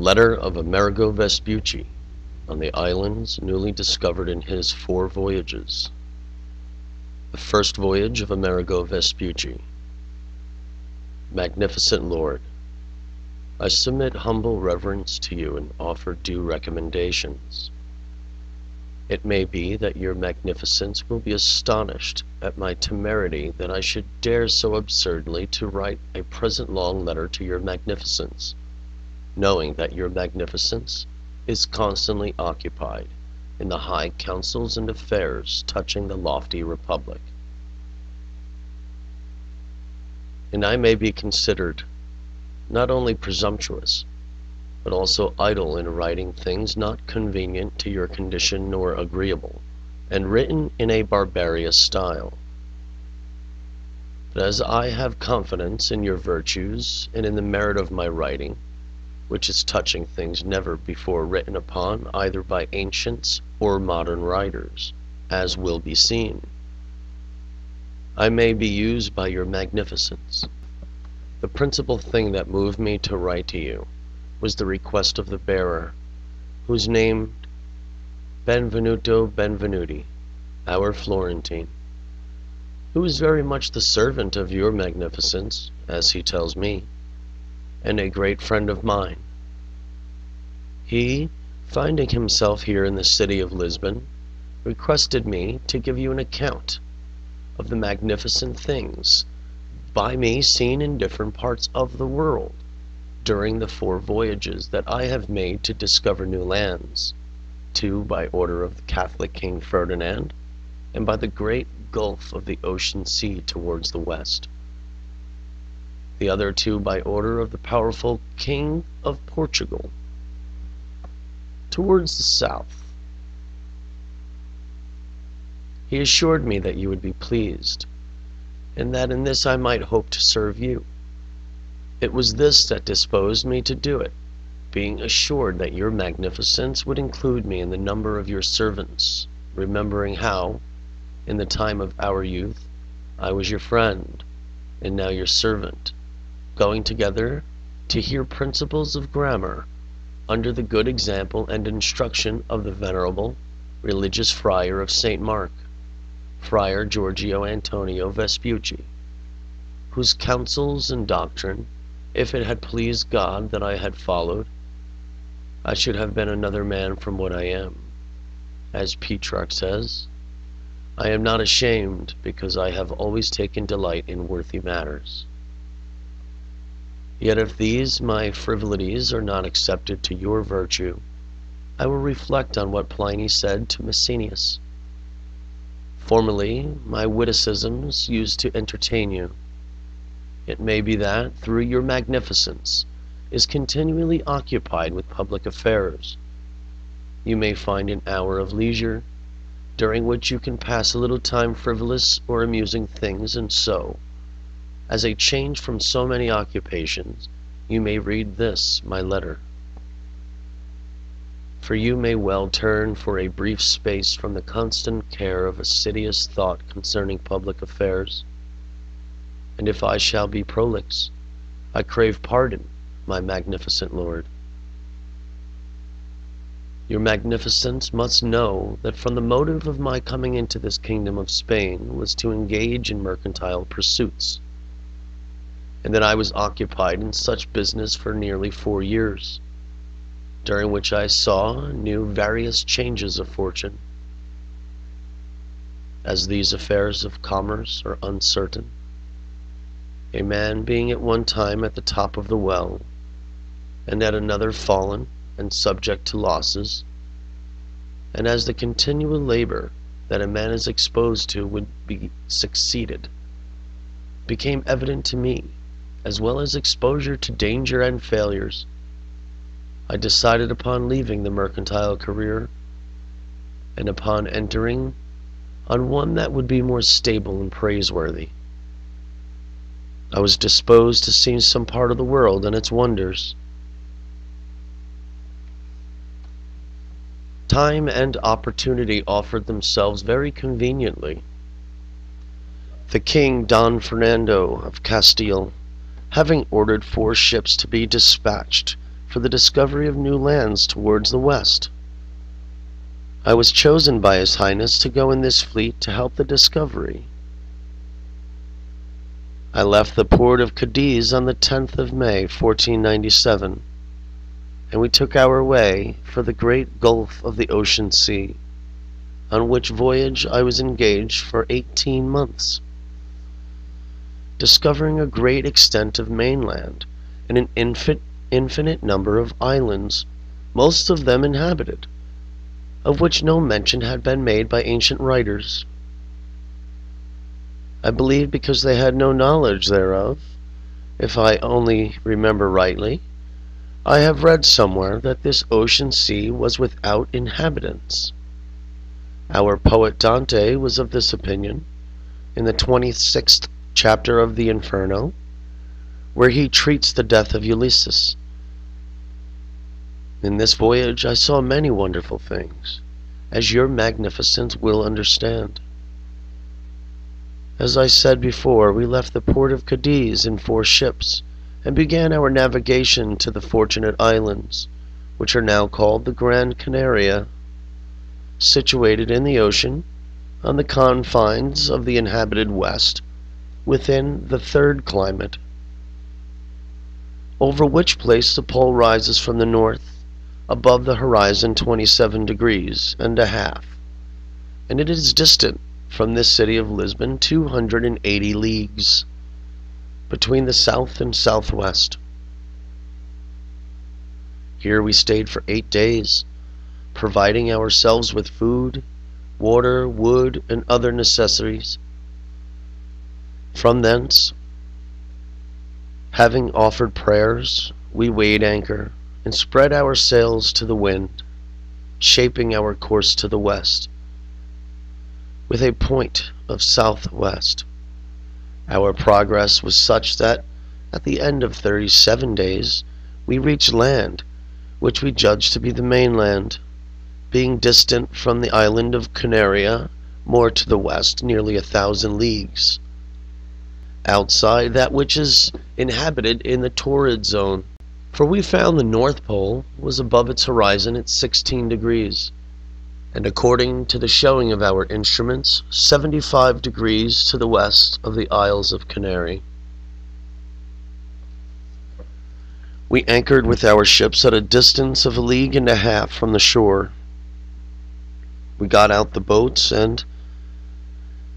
Letter of Amerigo Vespucci on the islands newly discovered in his 4 voyages. The first voyage of Amerigo Vespucci. Magnificent Lord, I submit humble reverence to you and offer due recommendations. It may be that your magnificence will be astonished at my temerity that I should dare so absurdly to write a present long letter to your magnificence, knowing that your magnificence is constantly occupied in the high councils and affairs touching the lofty republic. And I may be considered not only presumptuous, but also idle in writing things not convenient to your condition nor agreeable, and written in a barbarous style. But as I have confidence in your virtues and in the merit of my writing, which is touching things never before written upon either by ancients or modern writers, as will be seen, I may be used by your magnificence. The principal thing that moved me to write to you was the request of the bearer, whose name Benvenuto Benvenuti, our Florentine, who is very much the servant of your magnificence, as he tells me, and a great friend of mine. He, finding himself here in the city of Lisbon, requested me to give you an account of the magnificent things by me seen in different parts of the world during the 4 voyages that I have made to discover new lands, 2 by order of the Catholic King Ferdinand, and by the great gulf of the ocean sea towards the west. The other 2 by order of the powerful King of Portugal towards the south. He assured me that you would be pleased, and that in this I might hope to serve you. It was this that disposed me to do it, being assured that your magnificence would include me in the number of your servants, remembering how, in the time of our youth, I was your friend, and now your servant, going together to hear principles of grammar under the good example and instruction of the venerable religious friar of St. Mark, Friar Giorgio Antonio Vespucci, whose counsels and doctrine, if it had pleased God that I had followed, I should have been another man from what I am. As Petrarch says, I am not ashamed, because I have always taken delight in worthy matters. Yet if these my frivolities are not accepted to your virtue, I will reflect on what Pliny said to Maecenas. Formerly my witticisms used to entertain you. It may be that, through your magnificence, is continually occupied with public affairs, you may find an hour of leisure, during which you can pass a little time frivolous or amusing things, and so, as a change from so many occupations, you may read this, my letter. For you may well turn for a brief space from the constant care of assiduous thought concerning public affairs. And if I shall be prolix, I crave pardon, my magnificent Lord. Your magnificence must know that from the motive of my coming into this kingdom of Spain was to engage in mercantile pursuits, and that I was occupied in such business for nearly 4 years, during which I saw new various changes of fortune. As these affairs of commerce are uncertain, a man being at one time at the top of the well, and at another fallen and subject to losses, and as the continual labor that a man is exposed to would be succeeded, became evident to me, as well as exposure to danger and failures, I decided upon leaving the mercantile career, and upon entering on one that would be more stable and praiseworthy. I was disposed to see some part of the world and its wonders. Time and opportunity offered themselves very conveniently. The King Don Fernando of Castile, having ordered 4 ships to be dispatched for the discovery of new lands towards the west. I was chosen by His Highness to go in this fleet to help the discovery. I left the port of Cadiz on the 10th of May, 1497, and we took our way for the great gulf of the ocean sea, on which voyage I was engaged for 18 months, discovering a great extent of mainland and an infinite number of islands, most of them inhabited, of which no mention had been made by ancient writers. I believe because they had no knowledge thereof, if I only remember rightly. I have read somewhere that this ocean sea was without inhabitants. Our poet Dante was of this opinion in the 26th chapter of the Inferno, where he treats the death of Ulysses. In this voyage I saw many wonderful things, as your magnificence will understand. As I said before, we left the port of Cadiz in 4 ships, and began our navigation to the Fortunate Islands, which are now called the Gran Canaria, situated in the ocean, on the confines of the inhabited West, within the 3rd climate, over which place the pole rises from the north, above the horizon 27 degrees and a half, and it is distant from this city of Lisbon 280 leagues, between the south and southwest. Here we stayed for 8 days, providing ourselves with food, water, wood, and other necessaries. From thence, having offered prayers, we weighed anchor and spread our sails to the wind, shaping our course to the west, with a point of southwest. Our progress was such that, at the end of 37 days, we reached land, which we judged to be the mainland, being distant from the island of Canaria more to the west nearly 1,000 leagues, outside that which is inhabited in the torrid zone. For we found the North Pole was above its horizon at 16 degrees, and according to the showing of our instruments, 75 degrees to the west of the Isles of Canary. We anchored with our ships at a distance of 1.5 leagues from the shore. We got out the boats, and,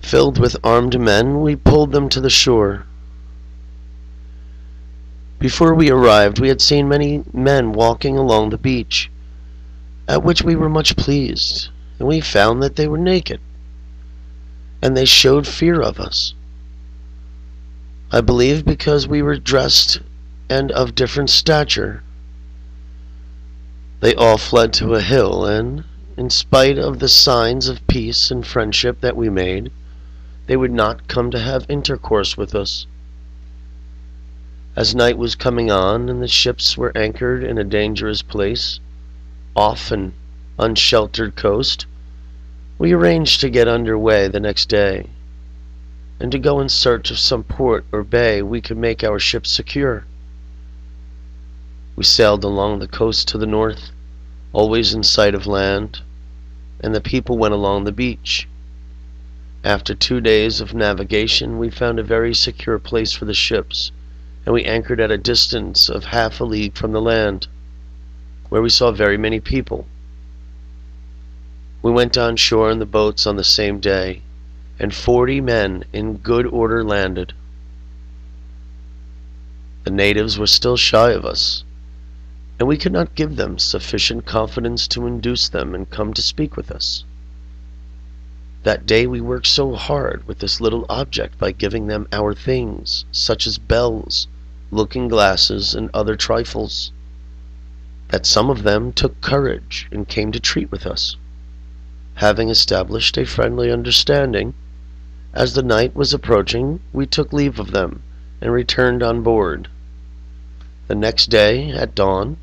filled with armed men, we pulled them to the shore. Before we arrived, we had seen many men walking along the beach, at which we were much pleased, and we found that they were naked, and they showed fear of us. I believe because we were dressed and of different stature. They all fled to a hill, and, in spite of the signs of peace and friendship that we made, they would not come to have intercourse with us. As night was coming on, and the ships were anchored in a dangerous place, off an unsheltered coast, we arranged to get under way the next day, and to go in search of some port or bay we could make our ships secure. We sailed along the coast to the north, always in sight of land, and the people went along the beach. After 2 days of navigation, we found a very secure place for the ships, and we anchored at a distance of 1/2 league from the land, where we saw very many people. We went on shore in the boats on the same day, and 40 men in good order landed. The natives were still shy of us, and we could not give them sufficient confidence to induce them and come to speak with us. That day we worked so hard with this little object by giving them our things, such as bells, looking glasses, and other trifles, that some of them took courage and came to treat with us. Having established a friendly understanding, as the night was approaching, we took leave of them and returned on board. The next day, at dawn,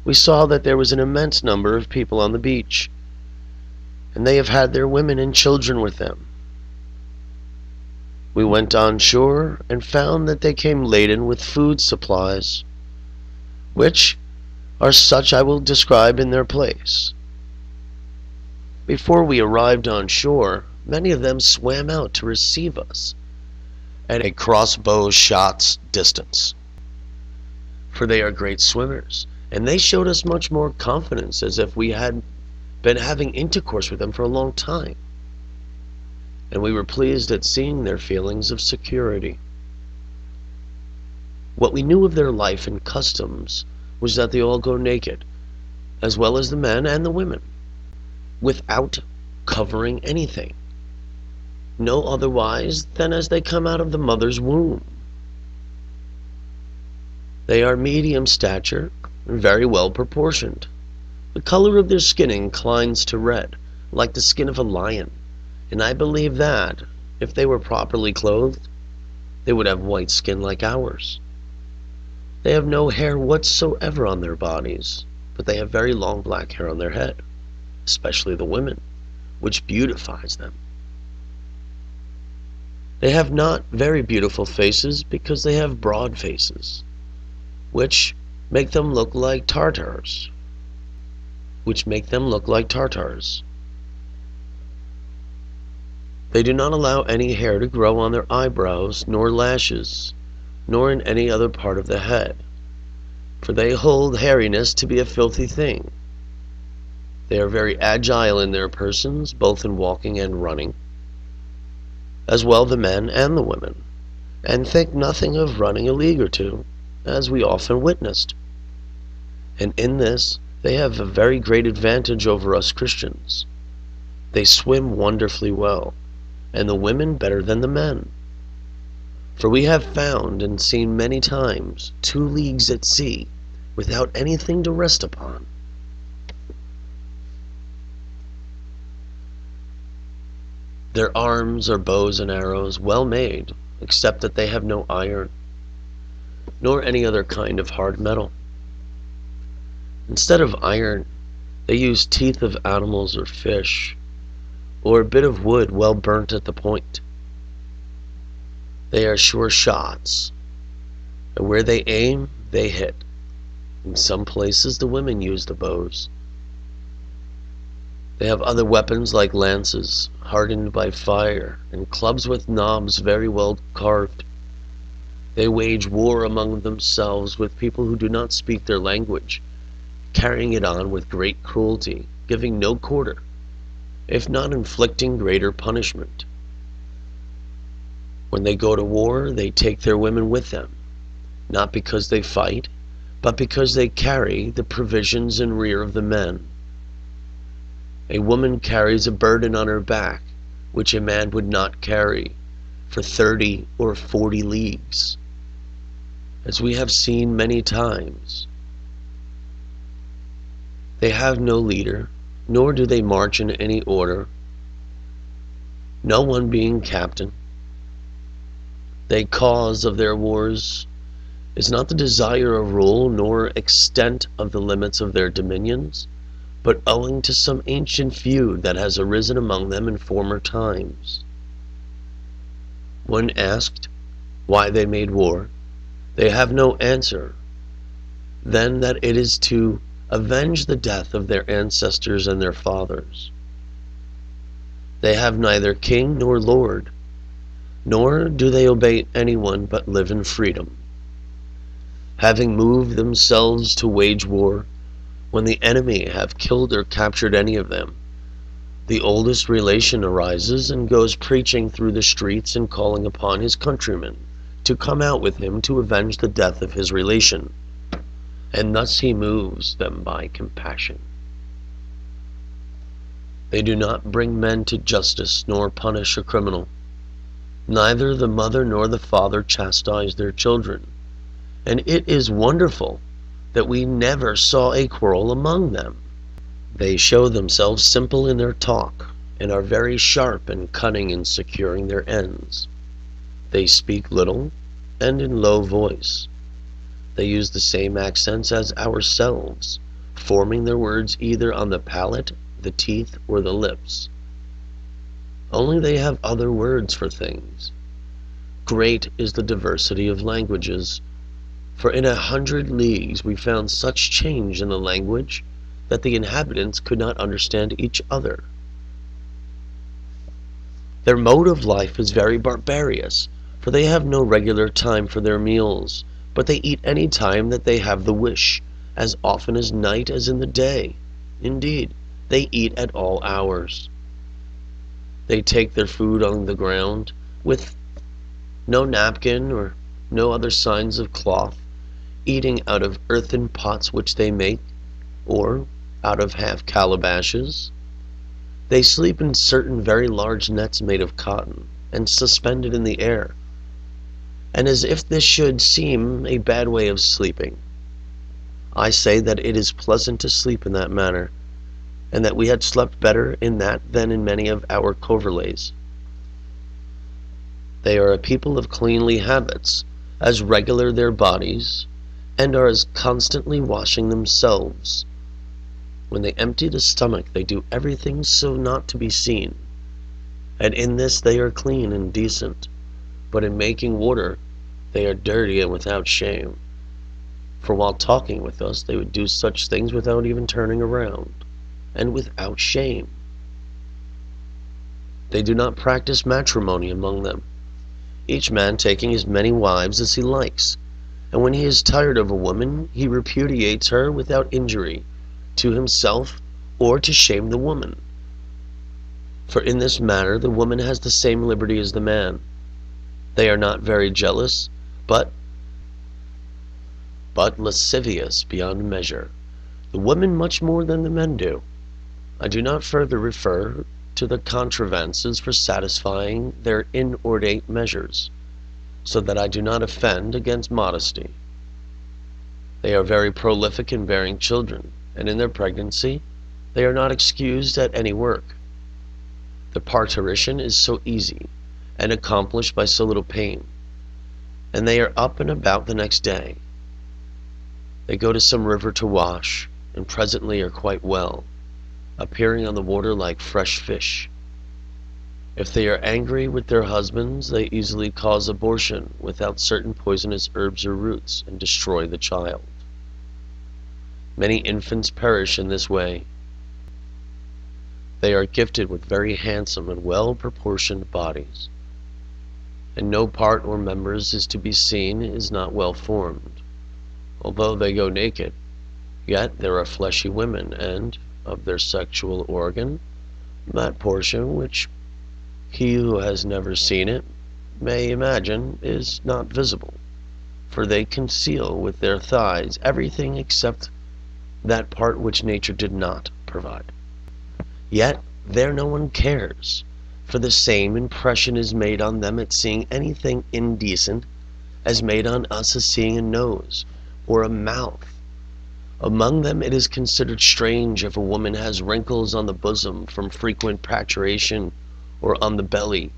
we saw that there was an immense number of people on the beach, and they have had their women and children with them. We went on shore and found that they came laden with food supplies, which, are such I will describe in their place. Before we arrived on shore, many of them swam out to receive us at a crossbow shot's distance, for they are great swimmers, and they showed us much more confidence, as if we had been having intercourse with them for a long time, and we were pleased at seeing their feelings of security. What we knew of their life and customs was that they all go naked, as well as the men and the women, without covering anything, no otherwise than as they come out of the mother's womb. They are medium stature and very well proportioned. The color of their skin inclines to red, like the skin of a lion, and I believe that, if they were properly clothed, they would have white skin like ours. They have no hair whatsoever on their bodies, but they have very long black hair on their head, especially the women, which beautifies them. They have not very beautiful faces because they have broad faces, which make them look like Tartars. They do not allow any hair to grow on their eyebrows, nor lashes, nor in any other part of the head, for they hold hairiness to be a filthy thing. They are very agile in their persons, both in walking and running, as well the men and the women, and think nothing of running a league or two, as we often witnessed. And in this they have a very great advantage over us Christians. They swim wonderfully well, and the women better than the men. For we have found and seen many times 2 leagues at sea without anything to rest upon. Their arms are bows and arrows, well made, except that they have no iron, nor any other kind of hard metal. Instead of iron, they use teeth of animals or fish, or a bit of wood well burnt at the point. They are sure shots, and where they aim, they hit. In some places the women use the bows. They have other weapons like lances, hardened by fire, and clubs with knobs very well carved. They wage war among themselves with people who do not speak their language, carrying it on with great cruelty, giving no quarter, if not inflicting greater punishment. When they go to war, they take their women with them, not because they fight, but because they carry the provisions in rear of the men. A woman carries a burden on her back which a man would not carry for 30 or 40 leagues, as we have seen many times. They have no leader, nor do they march in any order, no one being captain. The cause of their wars is not the desire of rule, nor extent of the limits of their dominions, but owing to some ancient feud that has arisen among them in former times. When asked why they made war, they have no answer than that it is to avenge the death of their ancestors and their fathers. They have neither king nor lord, nor do they obey anyone but live in freedom. Having moved themselves to wage war, when the enemy have killed or captured any of them, the oldest relation arises and goes preaching through the streets and calling upon his countrymen to come out with him to avenge the death of his relation, and thus he moves them by compassion. They do not bring men to justice, nor punish a criminal. Neither the mother nor the father chastise their children, and it is wonderful that we never saw a quarrel among them. They show themselves simple in their talk, and are very sharp and cunning in securing their ends. They speak little, and in low voice. They use the same accents as ourselves, forming their words either on the palate, the teeth, or the lips. Only they have other words for things. Great is the diversity of languages, For in 100 leagues we found such change in the language that the inhabitants could not understand each other. Their mode of life is very barbarous, for they have no regular time for their meals, but they eat any time that they have the wish, as often as night as in the day. Indeed, they eat at all hours. They take their food on the ground, with no napkin or no other signs of cloth, eating out of earthen pots which they make, or out of half calabashes. They sleep in certain very large nets made of cotton, and suspended in the air. And as if this should seem a bad way of sleeping, I say that it is pleasant to sleep in that manner, and that we had slept better in that than in many of our coverleys. They are a people of cleanly habits, as regular their bodies, and are as constantly washing themselves. When they empty the stomach, they do everything so not to be seen, and in this they are clean and decent, but in making water they are dirty and without shame. For while talking with us, they would do such things without even turning around, and without shame. They do not practice matrimony among them, each man taking as many wives as he likes, and when he is tired of a woman, he repudiates her without injury to himself or to shame the woman. For in this matter the woman has the same liberty as the man. They are not very jealous, but lascivious beyond measure, the women much more than the men do. I do not further refer to the contrivances for satisfying their inordinate measures, so that I do not offend against modesty. They are very prolific in bearing children, and in their pregnancy they are not excused at any work. The parturition is so easy, and accomplished by so little pain, and they are up and about the next day. They go to some river to wash, and presently are quite well, appearing on the water like fresh fish. If they are angry with their husbands, they easily cause abortion without certain poisonous herbs or roots, and destroy the child. Many infants perish in this way. They are gifted with very handsome and well-proportioned bodies, and no part or members is to be seen is not well formed. Although they go naked, yet there are fleshy women, and of their sexual organ, that portion which he who has never seen it may imagine is not visible, for they conceal with their thighs everything except that part which nature did not provide. Yet there no one cares, for the same impression is made on them at seeing anything indecent as made on us at seeing a nose or a mouth. Among them it is considered strange if a woman has wrinkles on the bosom from frequent parturition, or on the belly.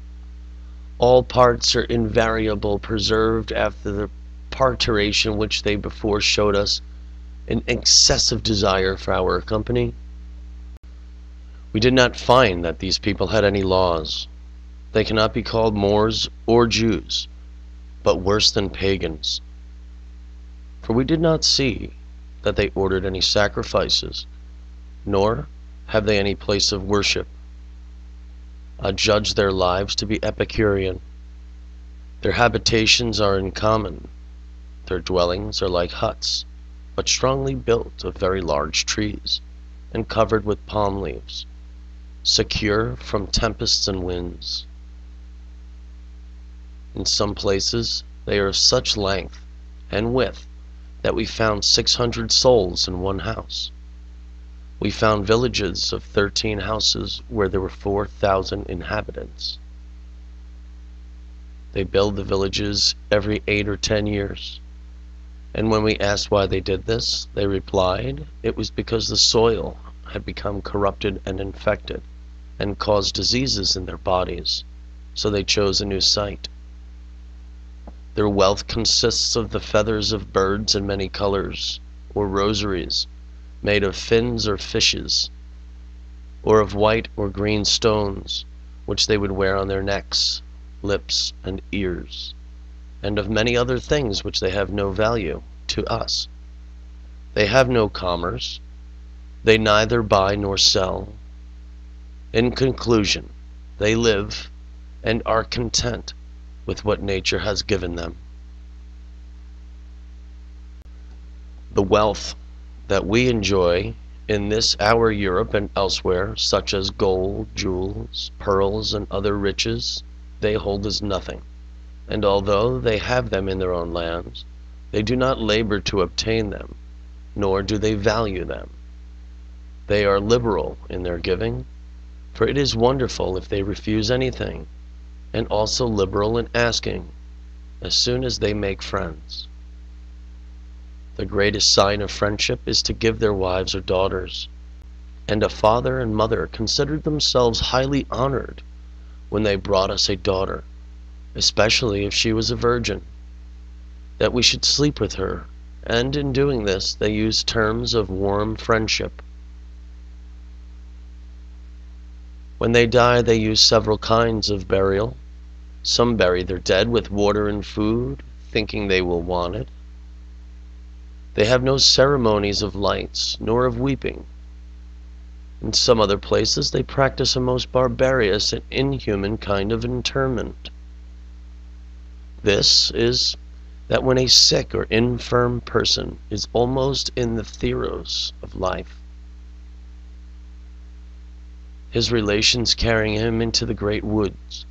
All parts are invariable preserved after the parturition which they before showed us an excessive desire for our company. We did not find that these people had any laws. They cannot be called Moors or Jews, but worse than pagans. For we did not see that they ordered any sacrifices, nor have they any place of worship. I judge their lives to be Epicurean. Their habitations are in common. Their dwellings are like huts, but strongly built of very large trees, and covered with palm leaves, secure from tempests and winds. In some places they are of such length and width that we found 600 souls in one house. We found villages of 13 houses where there were 4,000 inhabitants. They build the villages every 8 or 10 years. And when we asked why they did this, they replied it was because the soil had become corrupted and infected, and caused diseases in their bodies, so they chose a new site. Their wealth consists of the feathers of birds in many colors, or rosaries, made of fins or fishes, or of white or green stones, which they would wear on their necks, lips, and ears, and of many other things which they have no value, to us. They have no commerce. They neither buy nor sell. In conclusion, they live and are content with what nature has given them. The wealth that we enjoy in this our Europe and elsewhere, such as gold, jewels, pearls, and other riches, they hold as nothing. And although they have them in their own lands, they do not labor to obtain them, nor do they value them. They are liberal in their giving, for it is wonderful if they refuse anything, and also liberal in asking, as soon as they make friends. The greatest sign of friendship is to give their wives or daughters, and a father and mother considered themselves highly honored when they brought us a daughter, especially if she was a virgin, that we should sleep with her, and in doing this they used terms of warm friendship. When they die, they use several kinds of burial. Some bury their dead with water and food, thinking they will want it. They have no ceremonies of lights, nor of weeping. In some other places they practice a most barbarous and inhuman kind of interment. This is that when a sick or infirm person is almost in the theros of life, his relations carrying him into the great woods,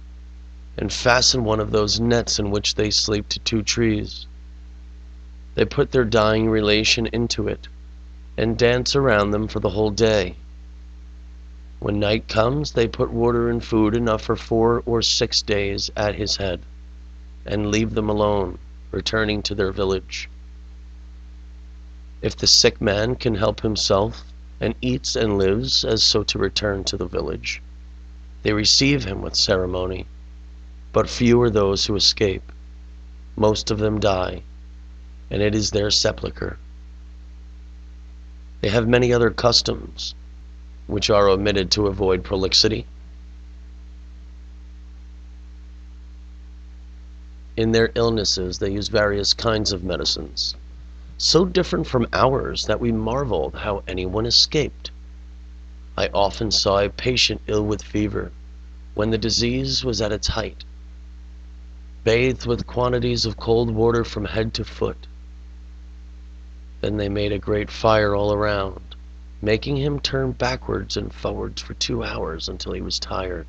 and fasten one of those nets in which they sleep to two trees. They put their dying relation into it, and dance around them for the whole day. When night comes, they put water and food enough for 4 or 6 days at his head, and leave them alone, returning to their village. If the sick man can help himself, and eats and lives as so to return to the village, they receive him with ceremony, but few are those who escape. Most of them die, and it is their sepulchre. They have many other customs, which are omitted to avoid prolixity. In their illnesses they use various kinds of medicines, so different from ours that we marveled how anyone escaped. I often saw a patient ill with fever, when the disease was at its height, bathed with quantities of cold water from head to foot. Then they made a great fire all around, making him turn backwards and forwards for 2 hours until he was tired,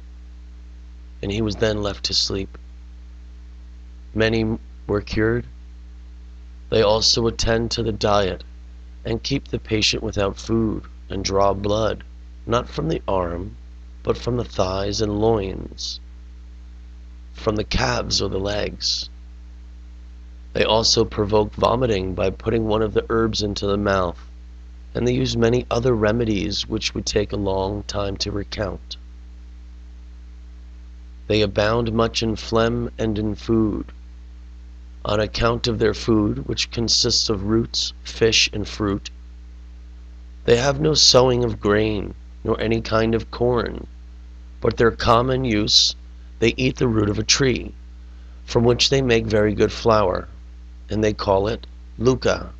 and he was then left to sleep. Many were cured. They also attend to the diet, and keep the patient without food, and draw blood, not from the arm, but from the thighs and loins, from the calves or the legs. They also provoke vomiting by putting one of the herbs into the mouth, and they use many other remedies which would take a long time to recount. They abound much in phlegm and in food. On account of their food, which consists of roots, fish, and fruit, they have no sowing of grain, nor any kind of corn, but their common use they eat the root of a tree, from which they make very good flour, and they call it luca.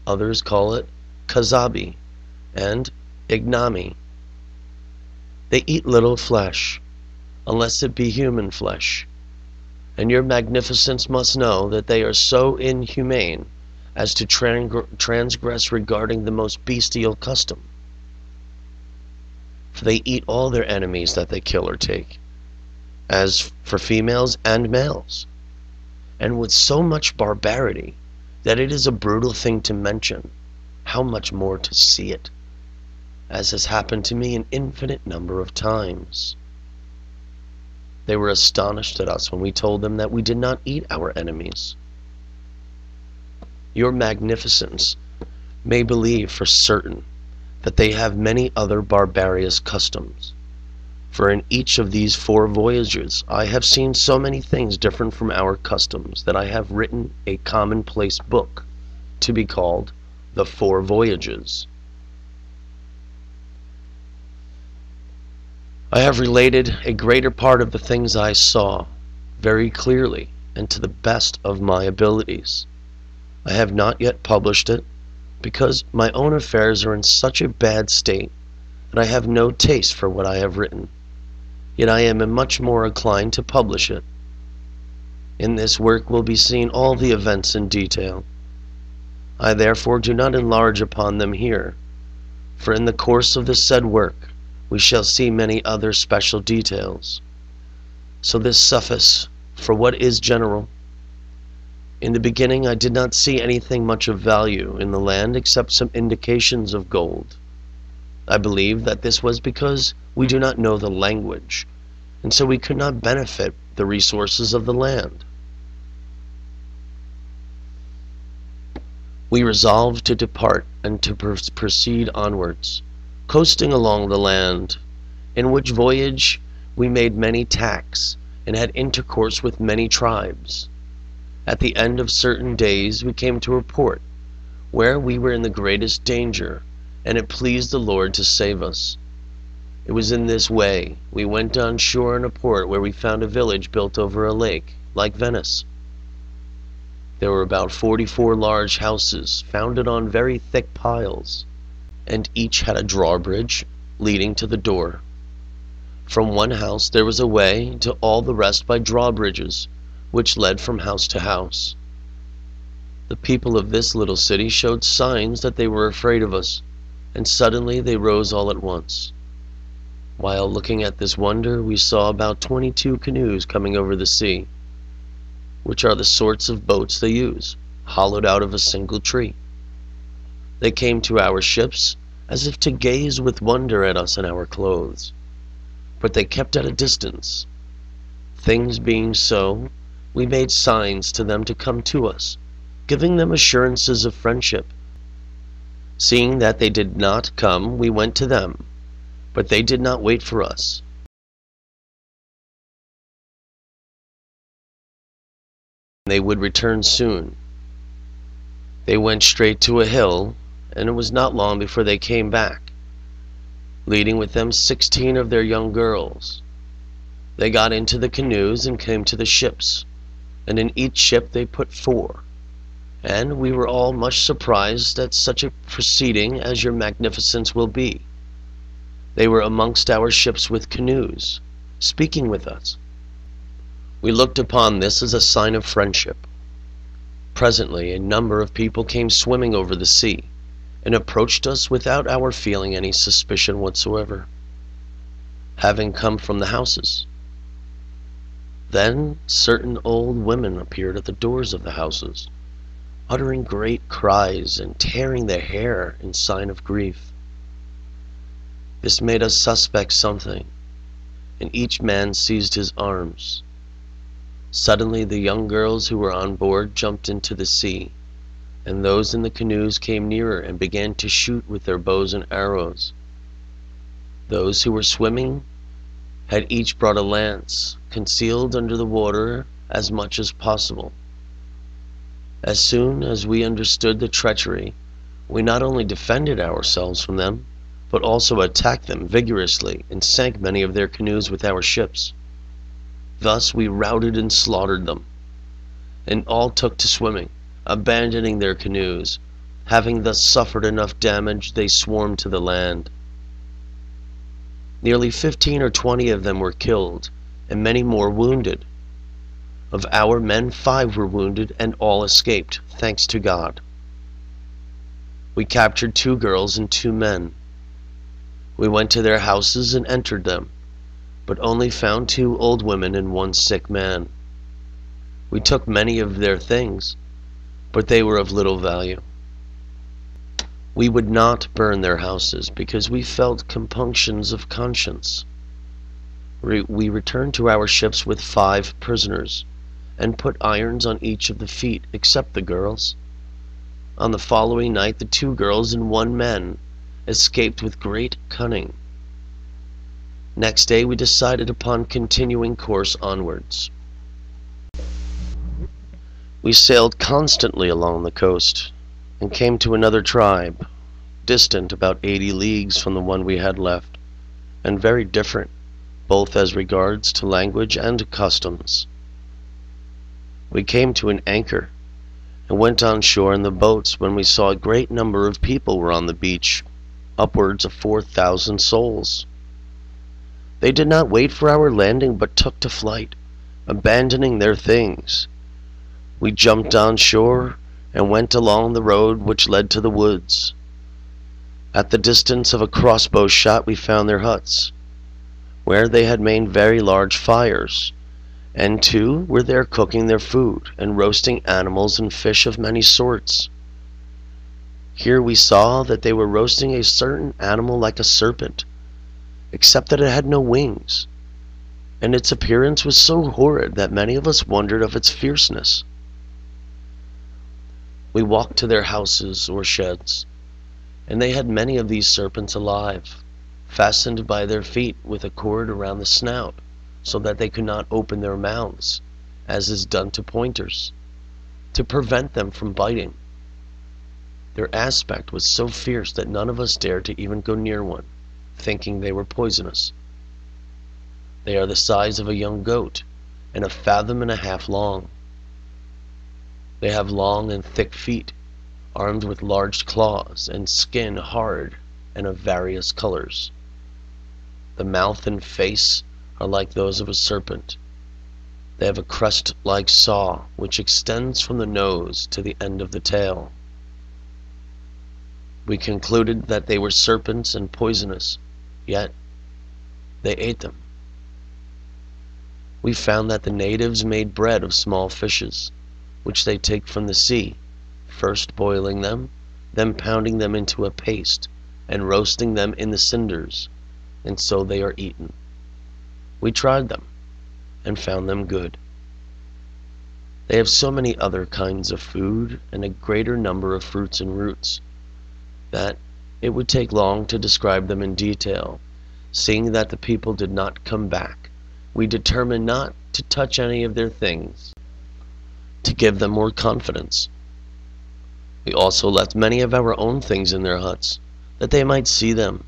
Others call it kazabi and ignami. They eat little flesh, unless it be human flesh, and your magnificence must know that they are so inhumane as to transgress regarding the most bestial custom. For they eat all their enemies that they kill or take, as for females and males, and with so much barbarity that it is a brutal thing to mention, how much more to see it, as has happened to me an infinite number of times. They were astonished at us when we told them that we did not eat our enemies. Your magnificence may believe for certain that they have many other barbarous customs, for in each of these 4 voyages I have seen so many things different from our customs that I have written a commonplace book to be called The 4 Voyages. I have related a greater part of the things I saw very clearly and to the best of my abilities, I have not yet published it, because my own affairs are in such a bad state that I have no taste for what I have written, yet I am much more inclined to publish it. In this work will be seen all the events in detail. I therefore do not enlarge upon them here, for in the course of the said work we shall see many other special details. So this suffice for what is general. In the beginning I did not see anything much of value in the land except some indications of gold. I believe that this was because we do not know the language, and so we could not benefit the resources of the land. We resolved to depart and to proceed onwards, coasting along the land, in which voyage we made many tacks and had intercourse with many tribes. At the end of certain days we came to a port where we were in the greatest danger, and it pleased the Lord to save us. It was in this way we went on shore in a port where we found a village built over a lake, like Venice. There were about 44 large houses founded on very thick piles, and each had a drawbridge leading to the door. From one house there was a way to all the rest by drawbridges, which led from house to house. The people of this little city showed signs that they were afraid of us, and suddenly they rose all at once. While looking at this wonder, we saw about 22 canoes coming over the sea, which are the sorts of boats they use, hollowed out of a single tree. They came to our ships as if to gaze with wonder at us and our clothes, but they kept at a distance. Things being so, we made signs to them to come to us, giving them assurances of friendship. Seeing that they did not come, we went to them, but they did not wait for us. They would return soon. They went straight to a hill, and it was not long before they came back, leading with them 16 of their young girls. They got into the canoes and came to the ships, and in each ship they put 4, and we were all much surprised at such a proceeding as your magnificence will be. They were amongst our ships with canoes, speaking with us. We looked upon this as a sign of friendship. Presently a number of people came swimming over the sea, and approached us without our feeling any suspicion whatsoever, having come from the houses. Then certain old women appeared at the doors of the houses, uttering great cries and tearing their hair in sign of grief. This made us suspect something, and each man seized his arms. Suddenly the young girls who were on board jumped into the sea, and those in the canoes came nearer and began to shoot with their bows and arrows. Those who were swimming had each brought a lance, concealed under the water as much as possible. As soon as we understood the treachery, we not only defended ourselves from them, but also attacked them vigorously and sank many of their canoes with our ships. Thus we routed and slaughtered them, and all took to swimming, abandoning their canoes. Having thus suffered enough damage, they swarmed to the land. Nearly 15 or 20 of them were killed, and many more wounded. Of our men, 5 were wounded, and all escaped, thanks to God. We captured 2 girls and 2 men. We went to their houses and entered them, but only found 2 old women and 1 sick man. We took many of their things, but they were of little value. We would not burn their houses because we felt compunctions of conscience. We returned to our ships with 5 prisoners, and put irons on each of the feet except the girls. On the following night the 2 girls and 1 man escaped with great cunning. Next day we decided upon continuing course onwards. We sailed constantly along the coast, and came to another tribe, distant about 80 leagues from the one we had left, and very different, both as regards to language and customs. We came to an anchor, and went on shore in the boats when we saw a great number of people were on the beach, upwards of 4,000 souls. They did not wait for our landing, but took to flight, abandoning their things. We jumped on shore and went along the road which led to the woods. At the distance of a crossbow shot we found their huts, where they had made very large fires, and two were there cooking their food and roasting animals and fish of many sorts. Here we saw that they were roasting a certain animal like a serpent, except that it had no wings, and its appearance was so horrid that many of us wondered of its fierceness. We walked to their houses or sheds, and they had many of these serpents alive, fastened by their feet with a cord around the snout, so that they could not open their mouths, as is done to pointers, to prevent them from biting. Their aspect was so fierce that none of us dared to even go near one, thinking they were poisonous. They are the size of a young goat, and 1.5 fathoms long. They have long and thick feet, armed with large claws, and skin hard and of various colors. The mouth and face are like those of a serpent. They have a crest-like saw which extends from the nose to the end of the tail. We concluded that they were serpents and poisonous, yet they ate them. We found that the natives made bread of small fishes, which they take from the sea, first boiling them, then pounding them into a paste, and roasting them in the cinders, and so they are eaten. We tried them, and found them good. They have so many other kinds of food, and a greater number of fruits and roots, that it would take long to describe them in detail. Seeing that the people did not come back, we determined not to touch any of their things, to give them more confidence. We also left many of our own things in their huts, that they might see them,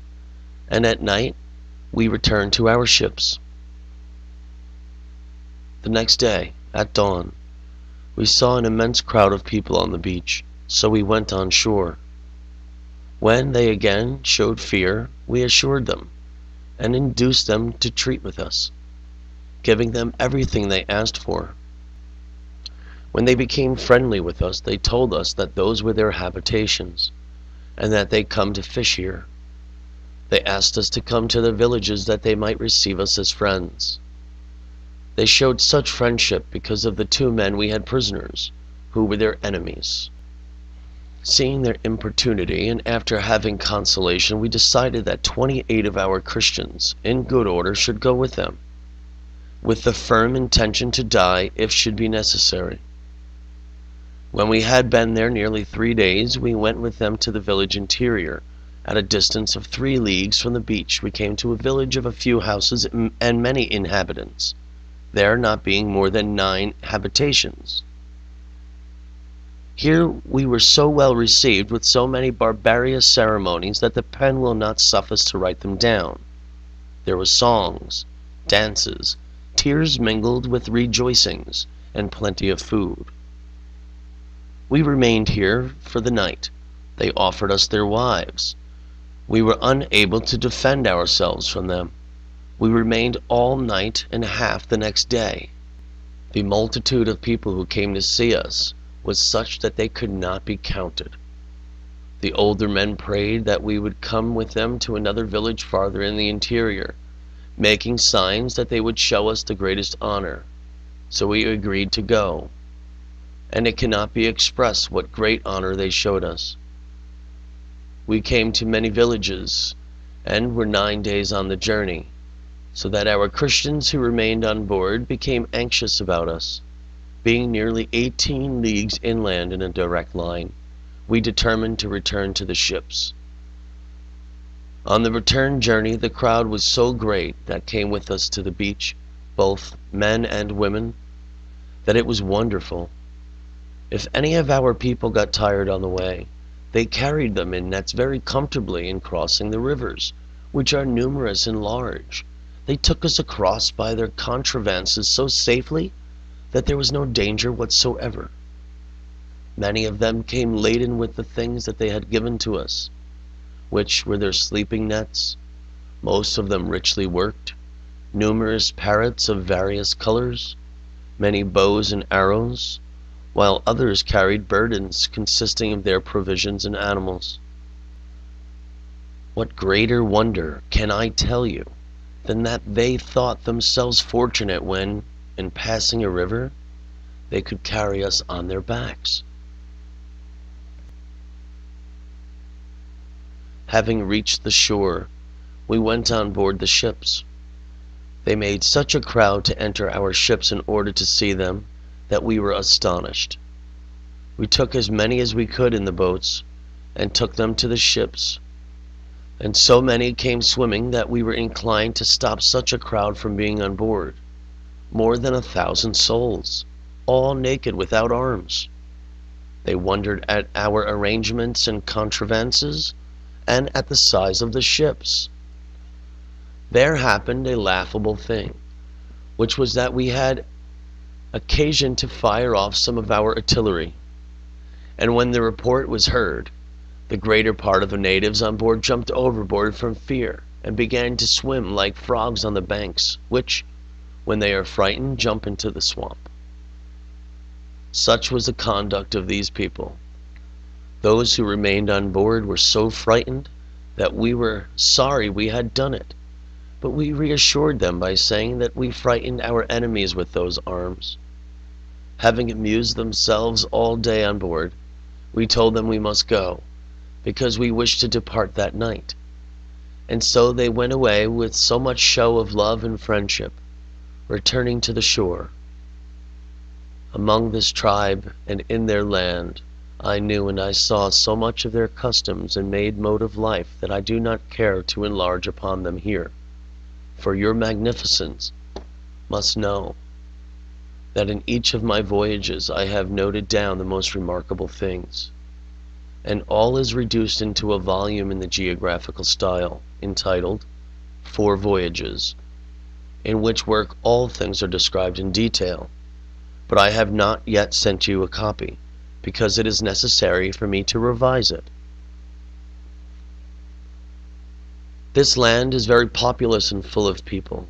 and at night we returned to our ships. The next day, at dawn, we saw an immense crowd of people on the beach, so we went on shore. When they again showed fear, we assured them, and induced them to treat with us, giving them everything they asked for. When they became friendly with us, they told us that those were their habitations, and that they come to fish here. They asked us to come to their villages that they might receive us as friends. They showed such friendship because of the 2 men we had prisoners, who were their enemies. Seeing their importunity, and after having consolation, we decided that 28 of our Christians, in good order, should go with them, with the firm intention to die if should be necessary. When we had been there nearly 3 days, we went with them to the village interior. At a distance of 3 leagues from the beach, we came to a village of a few houses and many inhabitants, there not being more than 9 habitations. Here we were so well received with so many barbarous ceremonies that the pen will not suffice to write them down. There were songs, dances, tears mingled with rejoicings, and plenty of food. We remained here for the night. They offered us their wives. We were unable to defend ourselves from them. We remained all night and half the next day. The multitude of people who came to see us was such that they could not be counted. The older men prayed that we would come with them to another village farther in the interior, making signs that they would show us the greatest honor. So we agreed to go, and it cannot be expressed what great honor they showed us. We came to many villages, and were 9 days on the journey, so that our Christians who remained on board became anxious about us. Being nearly 18 leagues inland in a direct line, we determined to return to the ships. On the return journey, the crowd was so great that came with us to the beach, both men and women, that it was wonderful. If any of our people got tired on the way, they carried them in nets very comfortably in crossing the rivers, which are numerous and large. They took us across by their contrivances so safely that there was no danger whatsoever. Many of them came laden with the things that they had given to us, which were their sleeping nets, most of them richly worked, numerous parrots of various colors, many bows and arrows, while others carried burdens consisting of their provisions and animals. What greater wonder can I tell you than that they thought themselves fortunate when, in passing a river, they could carry us on their backs. Having reached the shore, we went on board the ships. They made such a crowd to enter our ships in order to see them that we were astonished. We took as many as we could in the boats and took them to the ships, and so many came swimming that we were inclined to stop such a crowd from being on board. More than 1,000 souls, all naked without arms. They wondered at our arrangements and contrivances, and at the size of the ships. There happened a laughable thing, which was that we had occasion to fire off some of our artillery, and when the report was heard, the greater part of the natives on board jumped overboard from fear, and began to swim like frogs on the banks, which, when they are frightened, jump into the swamp. Such was the conduct of these people. Those who remained on board were so frightened that we were sorry we had done it, but we reassured them by saying that we frightened our enemies with those arms. Having amused themselves all day on board, we told them we must go, because we wished to depart that night. And so they went away with so much show of love and friendship, returning to the shore. Among this tribe and in their land, I knew and I saw so much of their customs and mode of life that I do not care to enlarge upon them here. For your magnificence must know that in each of my voyages I have noted down the most remarkable things, and all is reduced into a volume in the geographical style, entitled Voyages, in which work all things are described in detail, but I have not yet sent you a copy, because it is necessary for me to revise it. This land is very populous and full of people,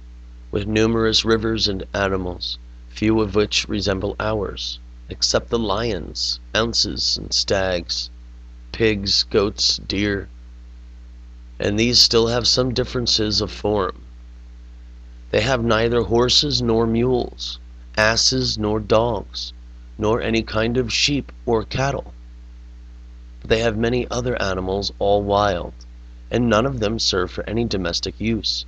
with numerous rivers and animals, few of which resemble ours, except the lions, ounces, and stags, pigs, goats, deer, and these still have some differences of form. They have neither horses nor mules, asses nor dogs, nor any kind of sheep or cattle. But they have many other animals, all wild, and none of them serve for any domestic use,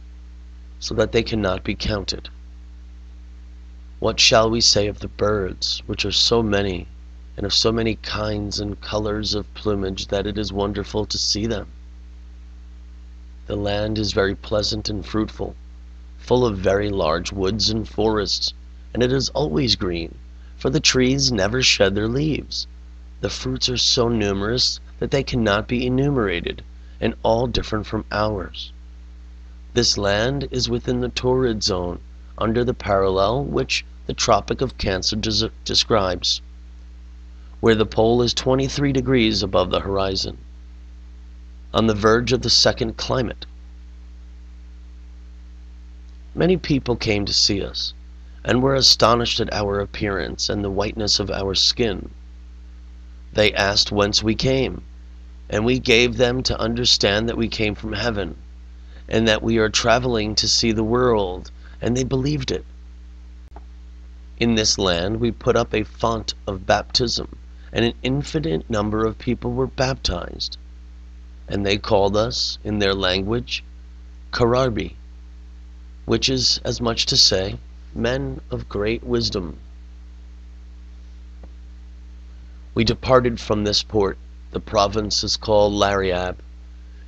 so that they cannot be counted. What shall we say of the birds, which are so many, and of so many kinds and colors of plumage that it is wonderful to see them? The land is very pleasant and fruitful, full of very large woods and forests, and it is always green, for the trees never shed their leaves. The fruits are so numerous that they cannot be enumerated, and all different from ours. This land is within the torrid zone, under the parallel which the Tropic of Cancer describes, where the pole is 23 degrees above the horizon, on the verge of the second climate. Many people came to see us, and were astonished at our appearance and the whiteness of our skin. They asked whence we came, and we gave them to understand that we came from heaven, and that we are traveling to see the world, and they believed it. In this land we put up a font of baptism, and an infinite number of people were baptized, and they called us, in their language, Karabi, which is as much to say, men of great wisdom. We departed from this port. The province is called Lariab,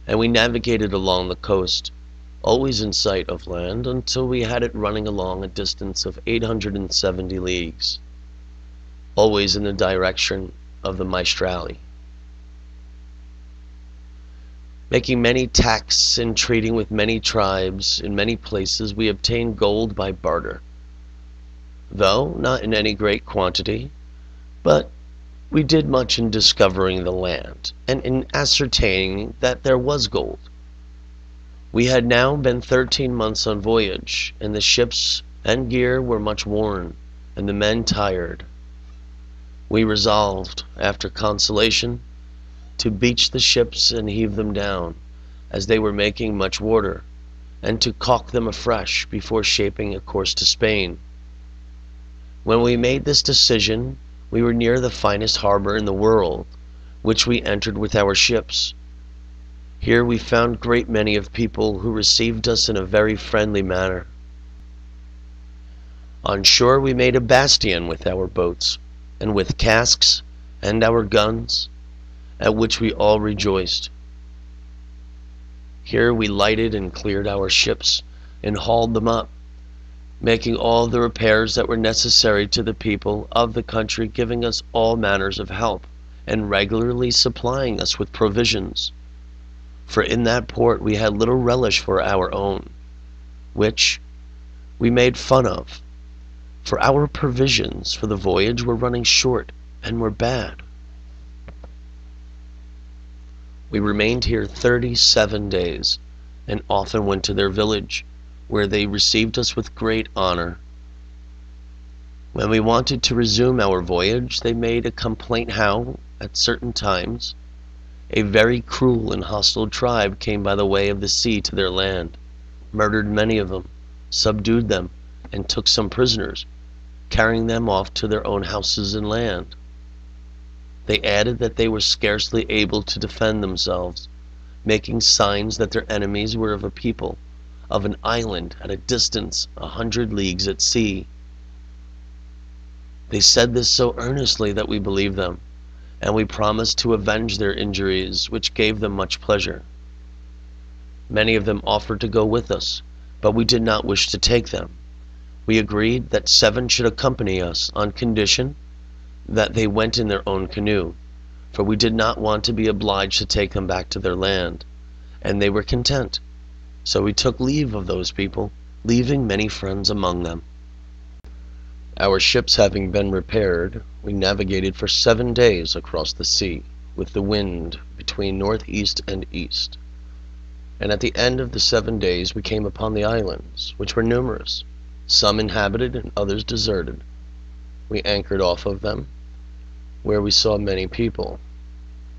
and we navigated along the coast, always in sight of land, until we had it running along a distance of 870 leagues, always in the direction of the Maestrali. Making many tacks and trading with many tribes, in many places we obtained gold by barter, though not in any great quantity, but We did much in discovering the land, and in ascertaining that there was gold. We had now been 13 months on voyage, and the ships and gear were much worn, and the men tired. We resolved, after consultation, to beach the ships and heave them down, as they were making much water, and to caulk them afresh before shaping a course to Spain. When we made this decision, we were near the finest harbor in the world, which we entered with our ships. Here we found great many of people who received us in a very friendly manner. On shore we made a bastion with our boats, and with casks and our guns, at which we all rejoiced. Here we lighted and cleared our ships, and hauled them up, making all the repairs that were necessary to the people of the country, giving us all manners of help, and regularly supplying us with provisions. For in that port we had little relish for our own, which we made fun of, for our provisions for the voyage were running short and were bad. We remained here 37 days, and often went to their village, where they received us with great honor. When we wanted to resume our voyage, they made a complaint how, at certain times, a very cruel and hostile tribe came by the way of the sea to their land, murdered many of them, subdued them, and took some prisoners, carrying them off to their own houses and land. They added that they were scarcely able to defend themselves, making signs that their enemies were of a people, of an island at a distance 100 leagues at sea. They said this so earnestly that we believed them, and we promised to avenge their injuries, which gave them much pleasure. Many of them offered to go with us, but we did not wish to take them. We agreed that 7 should accompany us on condition that they went in their own canoe, for we did not want to be obliged to take them back to their land, and they were content. So we took leave of those people, leaving many friends among them. Our ships having been repaired, we navigated for 7 days across the sea, with the wind between northeast and east. And at the end of the 7 days we came upon the islands, which were numerous, some inhabited and others deserted. We anchored off of them, where we saw many people,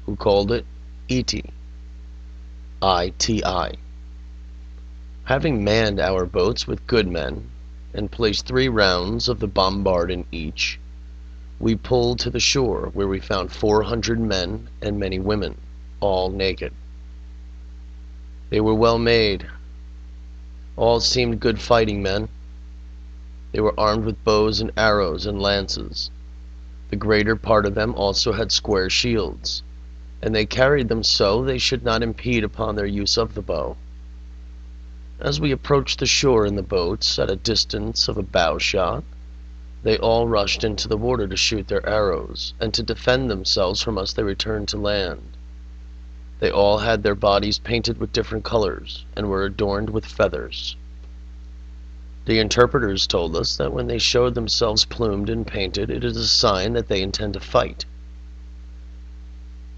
who called it Iti, I-T-I. Having manned our boats with good men, and placed 3 rounds of the bombard in each, we pulled to the shore, where we found 400 men and many women, all naked. They were well made. All seemed good fighting men. They were armed with bows and arrows and lances. The greater part of them also had square shields, and they carried them so they should not impede upon their use of the bow. As we approached the shore in the boats, at a distance of a bow shot, they all rushed into the water to shoot their arrows, and to defend themselves from us they returned to land. They all had their bodies painted with different colors, and were adorned with feathers. The interpreters told us that when they showed themselves plumed and painted, it is a sign that they intend to fight.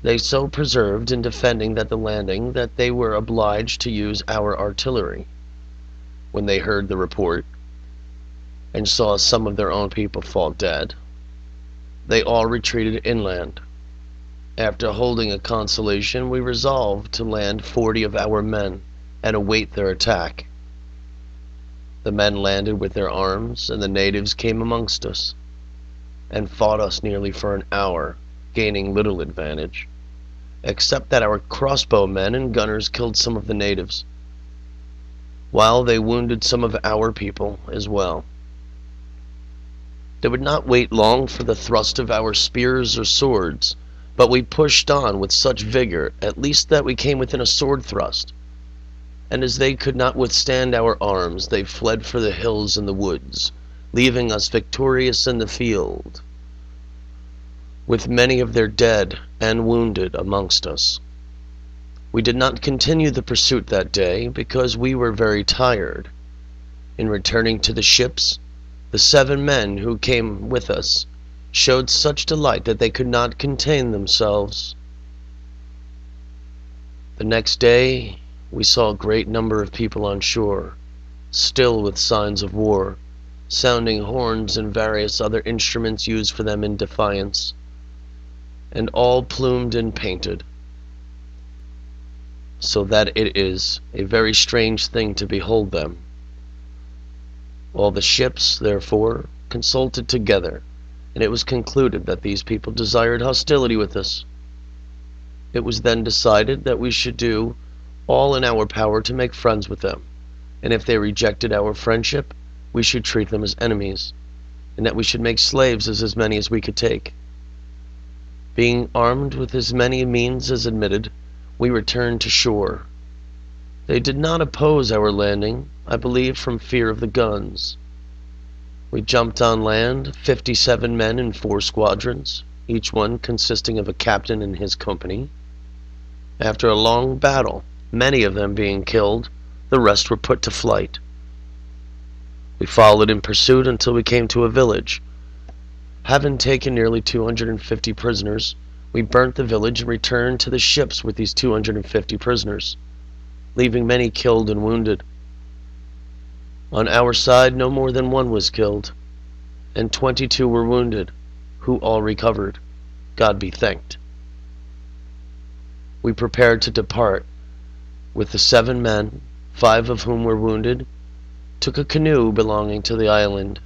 They so persevered in defending the landing that they were obliged to use our artillery. When they heard the report, and saw some of their own people fall dead, they all retreated inland. After holding a consultation, we resolved to land 40 of our men, and await their attack. The men landed with their arms, and the natives came amongst us, and fought us nearly for an hour, gaining little advantage, except that our crossbowmen and gunners killed some of the natives, while they wounded some of our people as well. They would not wait long for the thrust of our spears or swords, but we pushed on with such vigor, at least that we came within a sword thrust. And as they could not withstand our arms, they fled for the hills and the woods, leaving us victorious in the field, with many of their dead and wounded amongst us. We did not continue the pursuit that day, because we were very tired. In returning to the ships, the 7 men who came with us showed such delight that they could not contain themselves. The next day we saw a great number of people on shore, still with signs of war, sounding horns and various other instruments used for them in defiance, and all plumed and painted, so that it is a very strange thing to behold them. All the ships, therefore, consulted together, and it was concluded that these people desired hostility with us. It was then decided that we should do all in our power to make friends with them, and if they rejected our friendship, we should treat them as enemies, and that we should make slaves as many as we could take. Being armed with as many means as admitted, we returned to shore. They did not oppose our landing, I believe from fear of the guns. We jumped on land, 57 men in 4 squadrons, each one consisting of a captain and his company. After a long battle, many of them being killed, the rest were put to flight. We followed in pursuit until we came to a village. Having taken nearly 250 prisoners, we burnt the village and returned to the ships with these 250 prisoners, leaving many killed and wounded. On our side, no more than 1 was killed, and 22 were wounded, who all recovered. God be thanked. We prepared to depart, with the 7 men, 5 of whom were wounded, took a canoe belonging to the island,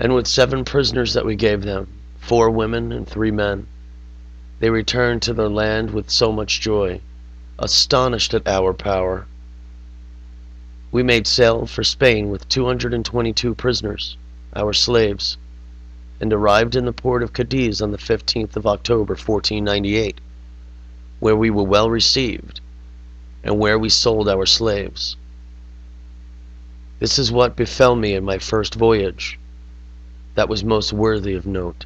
and with 7 prisoners that we gave them, 4 women and 3 men, they returned to their land with so much joy, astonished at our power. We made sail for Spain with 222 prisoners, our slaves, and arrived in the port of Cadiz on the 15th of October, 1498, where we were well received, and where we sold our slaves. This is what befell me in my first voyage, that was most worthy of note.